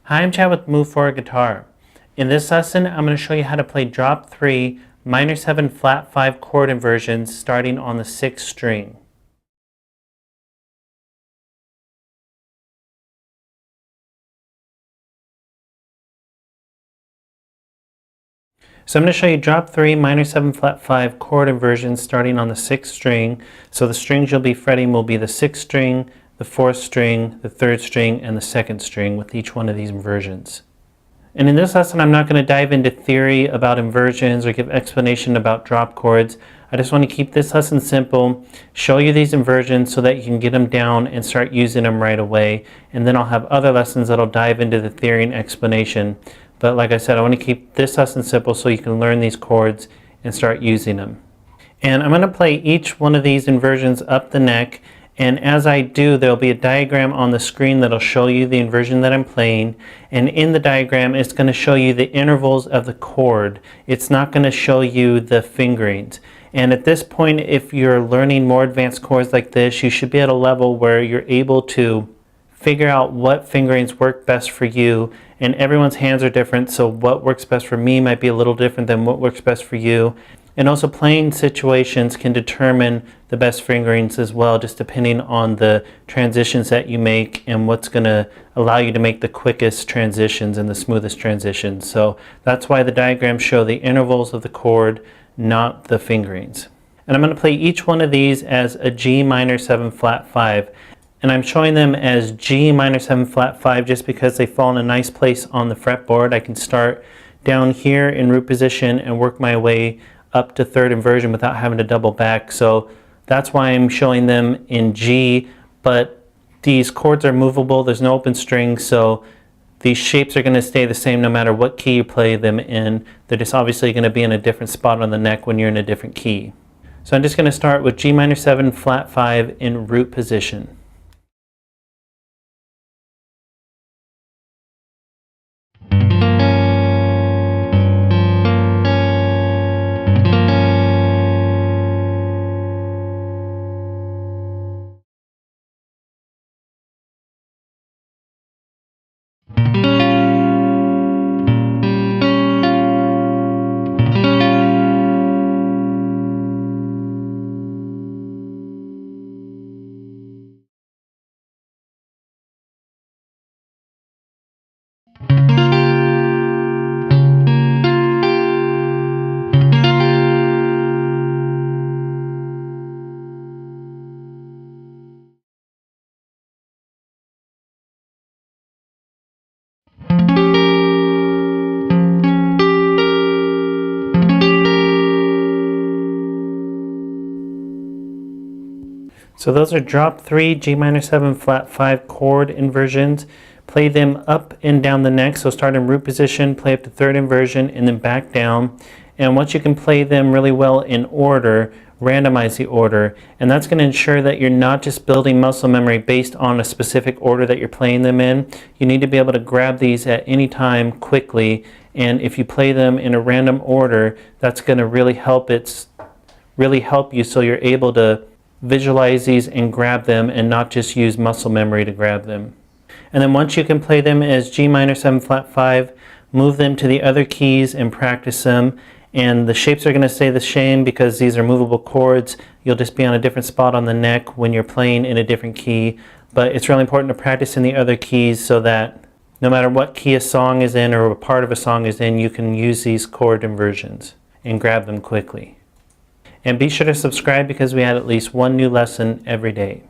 Hi, I'm Chad with Move For Guitar. In this lesson, I'm going to show you how to play drop 3, minor 7, flat 5 chord inversions starting on the 6th string. So I'm going to show you drop 3, minor 7, flat 5 chord inversions starting on the 6th string. So the strings you'll be fretting will be the 6th string, the 4th string, the 3rd string, and the 2nd string with each one of these inversions. And in this lesson, I'm not going to dive into theory about inversions or give explanation about drop chords. I just want to keep this lesson simple, show you these inversions so that you can get them down and start using them right away. And then I'll have other lessons that'll dive into the theory and explanation. But like I said, I want to keep this lesson simple so you can learn these chords and start using them. And I'm going to play each one of these inversions up the neck. And as I do, there'll be a diagram on the screen that'll show you the inversion that I'm playing. And in the diagram, it's going to show you the intervals of the chord. It's not going to show you the fingerings. And at this point, if you're learning more advanced chords like this, you should be at a level where you're able to figure out what fingerings work best for you. And everyone's hands are different, so what works best for me might be a little different than what works best for you. And also playing situations can determine the best fingerings as well, just depending on the transitions that you make and what's going to allow you to make the quickest transitions and the smoothest transitions. So that's why the diagrams show the intervals of the chord, not the fingerings. And I'm going to play each one of these as a G minor 7 flat 5. And I'm showing them as G minor 7 flat 5 just because they fall in a nice place on the fretboard. I can start down here in root position and work my way up to 3rd inversion without having to double back. So that's why I'm showing them in G, but these chords are movable. There's no open strings, so these shapes are going to stay the same no matter what key you play them in. They're just obviously going to be in a different spot on the neck when you're in a different key. So I'm just going to start with G minor 7 flat 5 in root position. So those are drop 3, G minor 7 flat 5 chord inversions. Play them up and down the neck, so start in root position, play up to 3rd inversion, and then back down. And once you can play them really well in order, randomize the order. And that's going to ensure that you're not just building muscle memory based on a specific order that you're playing them in. You need to be able to grab these at any time quickly. And if you play them in a random order, that's going to really help you so you're able to visualize these and grab them and not just use muscle memory to grab them. And then once you can play them as G minor 7 flat 5, move them to the other keys and practice them. And the shapes are going to stay the same because these are movable chords. You'll just be on a different spot on the neck when you're playing in a different key. But it's really important to practice in the other keys so that no matter what key a song is in or a part of a song is in, you can use these chord inversions and grab them quickly. And be sure to subscribe because we add at least one new lesson every day.